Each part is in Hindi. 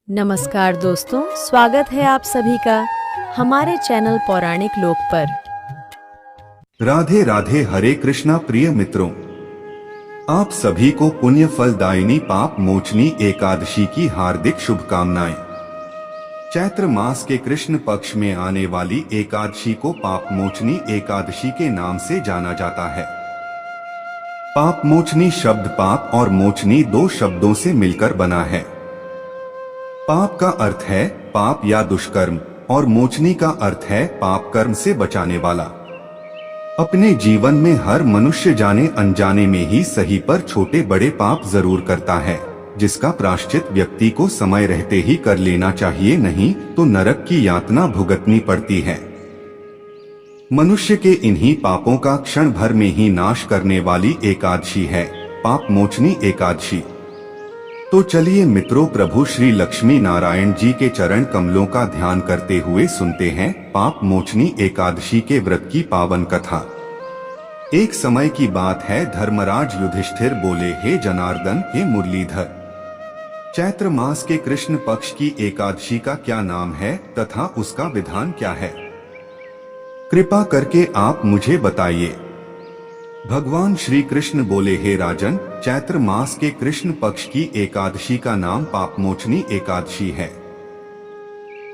नमस्कार दोस्तों, स्वागत है आप सभी का हमारे चैनल पौराणिक लोक पर। राधे राधे। हरे कृष्णा। प्रिय मित्रों, आप सभी को पुण्य फलदायिनी पाप मोचनी एकादशी की हार्दिक शुभकामनाएं। चैत्र मास के कृष्ण पक्ष में आने वाली एकादशी को पाप मोचनी एकादशी के नाम से जाना जाता है। पाप मोचनी शब्द पाप और मोचनी दो शब्दों से मिलकर बना है। पाप का अर्थ है पाप या दुष्कर्म और मोचनी का अर्थ है पाप कर्म से बचाने वाला। अपने जीवन में हर मनुष्य जाने अनजाने में ही सही पर छोटे बड़े पाप जरूर करता है, जिसका प्रायश्चित व्यक्ति को समय रहते ही कर लेना चाहिए, नहीं तो नरक की यातना भुगतनी पड़ती है। मनुष्य के इन्हीं पापों का क्षण भर में ही नाश करने वाली एकादशी है पाप मोचनी एकादशी। तो चलिए मित्रों, प्रभु श्री लक्ष्मी नारायण जी के चरण कमलों का ध्यान करते हुए सुनते हैं पाप मोचनी एकादशी के व्रत की पावन कथा। एक समय की बात है, धर्मराज युधिष्ठिर बोले, हे जनार्दन, हे मुरलीधर, चैत्र मास के कृष्ण पक्ष की एकादशी का क्या नाम है तथा उसका विधान क्या है? कृपा करके आप मुझे बताइए। भगवान श्री कृष्ण बोले, हे राजन, चैत्र मास के कृष्ण पक्ष की एकादशी का नाम पापमोचनी एकादशी है।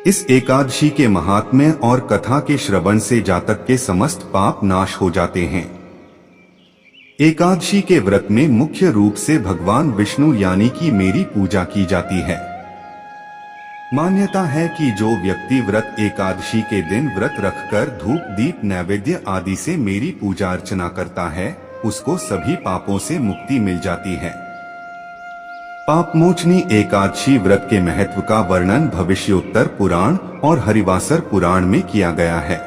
इस एकादशी के महात्म्य और कथा के श्रवण से जातक के समस्त पाप नाश हो जाते हैं। एकादशी के व्रत में मुख्य रूप से भगवान विष्णु यानी कि मेरी पूजा की जाती है। मान्यता है कि जो व्यक्ति व्रत एकादशी के दिन व्रत रखकर धूप दीप नैवेद्य आदि से मेरी पूजा अर्चना करता है, उसको सभी पापों से मुक्ति मिल जाती है। पापमोचनी एकादशी व्रत के महत्व का वर्णन भविष्योत्तर पुराण और हरिवासर पुराण में किया गया है।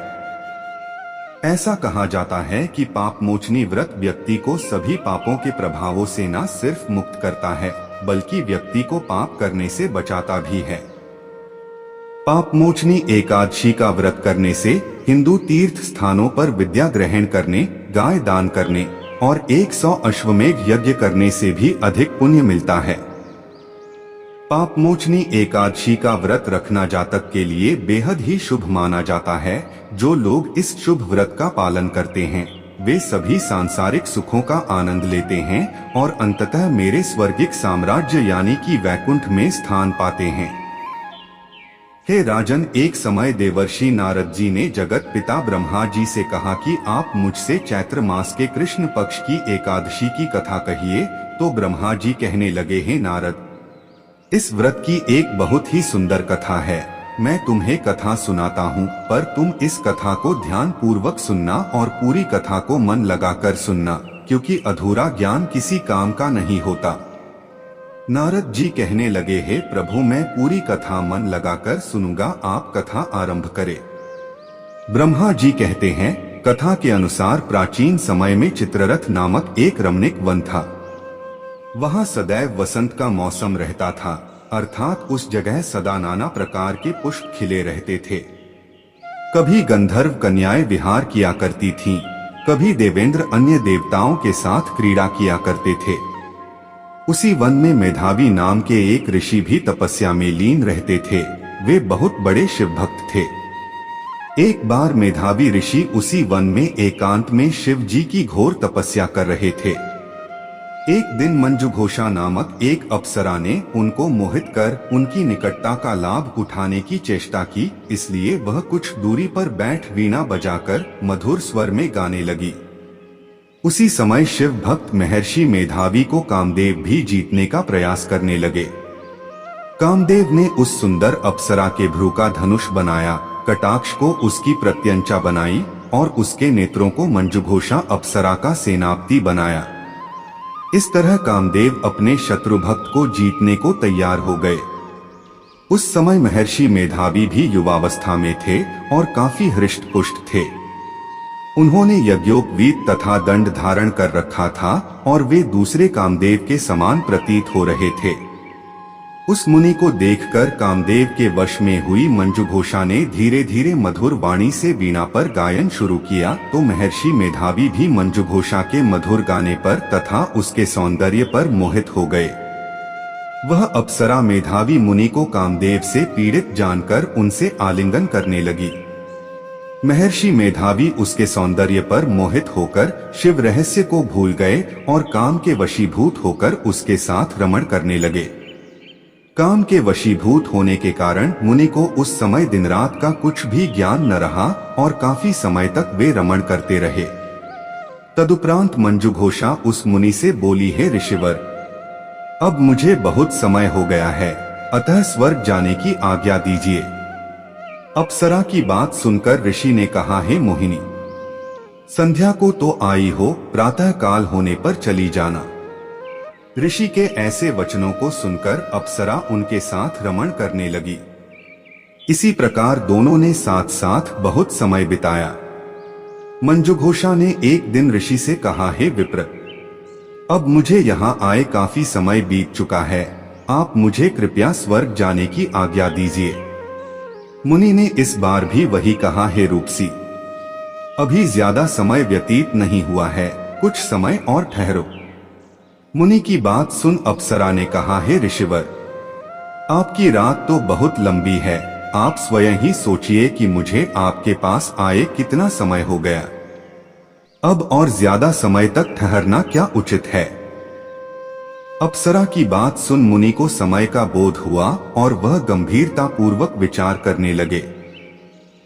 ऐसा कहा जाता है कि पापमोचनी व्रत व्यक्ति को सभी पापों के प्रभावों से न सिर्फ मुक्त करता है, बल्कि व्यक्ति को पाप करने से बचाता भी है। पापमोचनी एकादशी का व्रत करने से हिंदू तीर्थ स्थानों पर विद्या ग्रहण करने, गाय दान करने और 100 अश्वमेध यज्ञ करने से भी अधिक पुण्य मिलता है। पापमोचनी एकादशी का व्रत रखना जातक के लिए बेहद ही शुभ माना जाता है। जो लोग इस शुभ व्रत का पालन करते हैं, वे सभी सांसारिक सुखों का आनंद लेते हैं और अंततः मेरे स्वर्गिक साम्राज्य यानी कि वैकुंठ में स्थान पाते हैं। हे राजन, एक समय देवर्षि नारद जी ने जगत पिता ब्रह्मा जी से कहा कि आप मुझसे चैत्र मास के कृष्ण पक्ष की एकादशी की कथा कहिए। तो ब्रह्मा जी कहने लगे, हे नारद, इस व्रत की एक बहुत ही सुंदर कथा है। मैं तुम्हें कथा सुनाता हूँ, पर तुम इस कथा को ध्यान पूर्वक सुनना और पूरी कथा को मन लगाकर सुनना, क्योंकि अधूरा ज्ञान किसी काम का नहीं होता। नारद जी कहने लगे, हे प्रभु, मैं पूरी कथा मन लगाकर सुनूंगा, आप कथा आरंभ करें। ब्रह्मा जी कहते हैं, कथा के अनुसार प्राचीन समय में चित्ररथ नामक एक रमणीक वन था। वहां सदैव वसंत का मौसम रहता था, अर्थात उस जगह सदा नाना प्रकार के पुष्प खिले रहते थे। कभी गंधर्व कन्याएं विहार किया करती थीं, कभी देवेंद्र अन्य देवताओं के साथ क्रीड़ा किया करते थे। उसी वन में मेधावी नाम के एक ऋषि भी तपस्या में लीन रहते थे। वे बहुत बड़े शिव भक्त थे। एक बार मेधावी ऋषि उसी वन में एकांत में शिव जी की घोर तपस्या कर रहे थे। एक दिन मंजुघोषा नामक एक अप्सरा ने उनको मोहित कर उनकी निकटता का लाभ उठाने की चेष्टा की, इसलिए वह कुछ दूरी पर बैठ वीणा बजाकर मधुर स्वर में गाने लगी। उसी समय शिव भक्त महर्षि मेधावी को कामदेव भी जीतने का प्रयास करने लगे। कामदेव ने उस सुंदर अप्सरा के भ्रू का धनुष बनाया, कटाक्ष को उसकी प्रत्यंचा बनाई और उसके नेत्रों को मंजुघोषा अप्सरा का सेनापति बनाया। इस तरह कामदेव अपने शत्रु भक्त को जीतने को तैयार हो गए। उस समय महर्षि मेधावी भी युवावस्था में थे और काफी हृष्ट पुष्ट थे। उन्होंने यज्ञोपवीत तथा दंड धारण कर रखा था और वे दूसरे कामदेव के समान प्रतीत हो रहे थे। उस मुनि को देखकर कामदेव के वश में हुई मंजुघोषा ने धीरे धीरे मधुर वाणी से वीणा पर गायन शुरू किया, तो महर्षि मेधावी भी मंजुघोषा के मधुर गाने पर तथा उसके सौंदर्य पर मोहित हो गए। वह अप्सरा मेधावी मुनि को कामदेव से पीड़ित जानकर उनसे आलिंगन करने लगी। महर्षि मेधावी उसके सौंदर्य पर मोहित होकर शिव रहस्य को भूल गए और काम के वशीभूत होकर उसके साथ रमण करने लगे। काम के वशीभूत होने के कारण मुनि को उस समय दिन रात का कुछ भी ज्ञान न रहा और काफी समय तक वे रमण करते रहे। तदुपरांत मंजुघोषा उस मुनि से बोली, हे ऋषिवर, अब मुझे बहुत समय हो गया है, अतः स्वर्ग जाने की आज्ञा दीजिए। अप्सरा की बात सुनकर ऋषि ने कहा, हे मोहिनी, संध्या को तो आई हो, प्रातः काल होने पर चली जाना। ऋषि के ऐसे वचनों को सुनकर अप्सरा उनके साथ रमण करने लगी। इसी प्रकार दोनों ने साथ साथ बहुत समय बिताया। मंजुघोषा ने एक दिन ऋषि से कहा, हे विप्र, अब मुझे यहाँ आए काफी समय बीत चुका है, आप मुझे कृपया स्वर्ग जाने की आज्ञा दीजिए। मुनि ने इस बार भी वही कहा, हे रूपसी, अभी ज्यादा समय व्यतीत नहीं हुआ है, कुछ समय और ठहरो। मुनि की बात सुन अप्सरा ने कहा, हे ऋषिवर, आपकी रात तो बहुत लंबी है, आप स्वयं ही सोचिए कि मुझे आपके पास आए कितना समय हो गया। अब और ज्यादा समय तक ठहरना क्या उचित है। अप्सरा की बात सुन मुनि को समय का बोध हुआ और वह गंभीरता पूर्वक विचार करने लगे।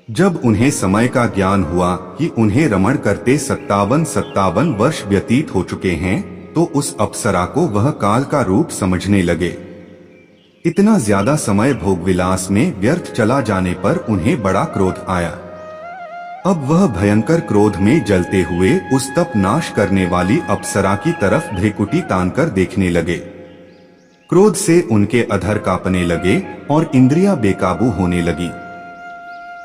जब उन्हें समय का ज्ञान हुआ कि उन्हें रमण करते 57 वर्ष व्यतीत हो चुके हैं, तो उस अप्सरा को वह काल का रूप समझने लगे। इतना ज्यादा समय भोगविलास में व्यर्थ चला जाने पर उन्हें बड़ा क्रोध आया। अब वह भयंकर क्रोध में जलते हुए उस तप नाश करने वाली अप्सरा की तरफ भ्रिकुटी तानकर देखने लगे। क्रोध से उनके अधर कांपने लगे और इंद्रियां बेकाबू होने लगी।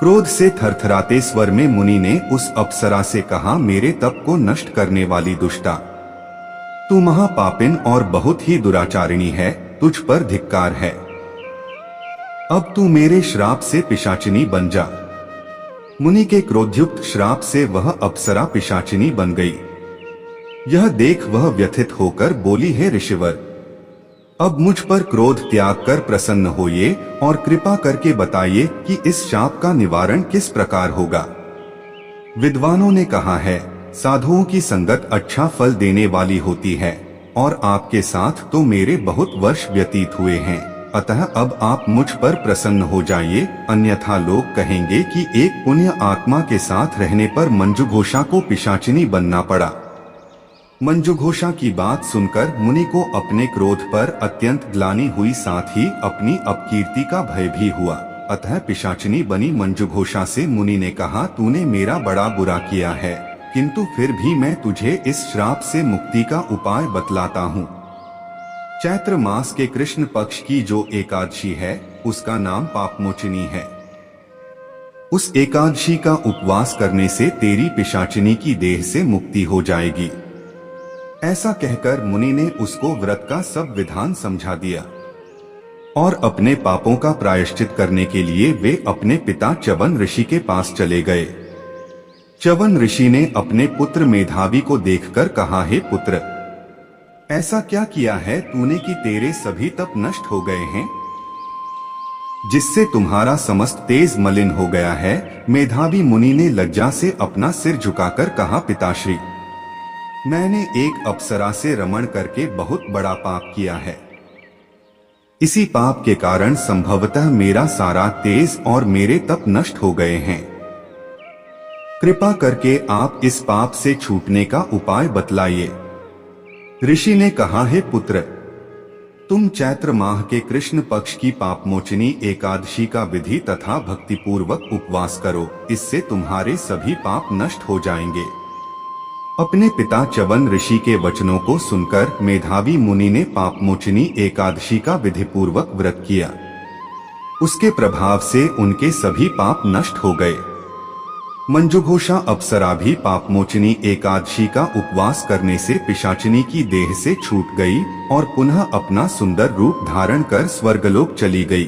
क्रोध से थरथराते स्वर में मुनि ने उस अप्सरा से कहा, मेरे तप को नष्ट करने वाली दुष्टा, तू महापापिन और बहुत ही दुराचारिणी है, तुझ पर धिक्कार है। अब तू मेरे श्राप से पिशाचिनी बन जा। मुनि के क्रोधयुक्त श्राप से वह अप्सरा पिशाचिनी बन गई। यह देख वह व्यथित होकर बोली, हे ऋषिवर, अब मुझ पर क्रोध त्याग कर प्रसन्न होइए और कृपा करके बताइए कि इस शाप का निवारण किस प्रकार होगा। विद्वानों ने कहा है, साधुओं की संगत अच्छा फल देने वाली होती है और आपके साथ तो मेरे बहुत वर्ष व्यतीत हुए हैं, अतः अब आप मुझ पर प्रसन्न हो जाइए, अन्यथा लोग कहेंगे कि एक पुण्य आत्मा के साथ रहने पर मंजुघोषा को पिशाचिनी बनना पड़ा। मंजुघोषा की बात सुनकर मुनि को अपने क्रोध पर अत्यंत ग्लानि हुई, साथ ही अपनी अपकीर्ति का भय भी हुआ। अतः पिशाचिनी बनी मंजुघोषा से मुनि ने कहा, तूने मेरा बड़ा बुरा किया है, किंतु फिर भी मैं तुझे इस श्राप से मुक्ति का उपाय बतलाता हूँ। चैत्र मास के कृष्ण पक्ष की जो एकादशी है उसका नाम पापमोचिनी है। उस एकादशी का उपवास करने से तेरी पिशाचिनी की देह से मुक्ति हो जाएगी। ऐसा कहकर मुनि ने उसको व्रत का सब विधान समझा दिया और अपने पापों का प्रायश्चित करने के लिए वे अपने पिता च्यवन ऋषि के पास चले गए। च्यवन ऋषि ने अपने पुत्र मेधावी को देखकर कहा, हे पुत्र, ऐसा क्या किया है तूने कि तेरे सभी तप नष्ट हो गए हैं, जिससे तुम्हारा समस्त तेज मलिन हो गया है। मेधावी मुनि ने लज्जा से अपना सिर झुकाकर कहा, पिताश्री, मैंने एक अप्सरा से रमण करके बहुत बड़ा पाप किया है। इसी पाप के कारण संभवतः मेरा सारा तेज और मेरे तप नष्ट हो गए हैं। कृपा करके आप इस पाप से छूटने का उपाय बतलाइए। ऋषि ने कहा, हे पुत्र, तुम चैत्र माह के कृष्ण पक्ष की पापमोचिनी एकादशी का विधि तथा भक्तिपूर्वक उपवास करो, इससे तुम्हारे सभी पाप नष्ट हो जाएंगे। अपने पिता च्यवन ऋषि के वचनों को सुनकर मेधावी मुनि ने पापमोचिनी एकादशी का विधिपूर्वक व्रत किया। उसके प्रभाव से उनके सभी पाप नष्ट हो गए। मंजुघोषा अप्सरा भी पापमोचिनी एकादशी का उपवास करने से पिशाचिनी की देह से छूट गई और पुनः अपना सुंदर रूप धारण कर स्वर्गलोक चली गई।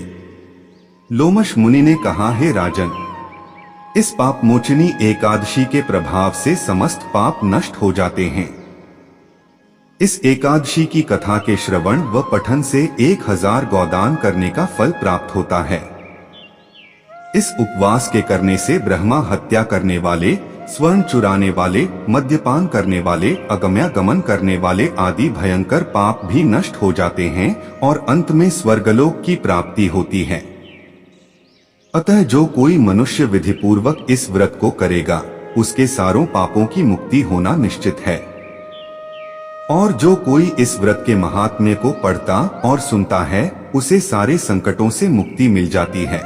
लोमश मुनि ने कहा, हे राजन, इस पापमोचिनी एकादशी के प्रभाव से समस्त पाप नष्ट हो जाते हैं। इस एकादशी की कथा के श्रवण व पठन से 1000 गोदान करने का फल प्राप्त होता है। इस उपवास के करने से ब्रह्मा हत्या करने वाले, स्वर्ण चुराने वाले, मद्यपान करने वाले, अगम्यागमन करने वाले आदि भयंकर पाप भी नष्ट हो जाते हैं और अंत में स्वर्गलोक की प्राप्ति होती है। अतः जो कोई मनुष्य विधिपूर्वक इस व्रत को करेगा, उसके सारों पापों की मुक्ति होना निश्चित है। और जो कोई इस व्रत के महात्म्य को पढ़ता और सुनता है, उसे सारे संकटों से मुक्ति मिल जाती है।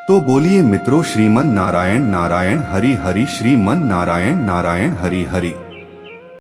तो बोलिए मित्रों, श्रीमन नारायण नारायण हरि हरि, श्रीमन नारायण नारायण हरि हरि।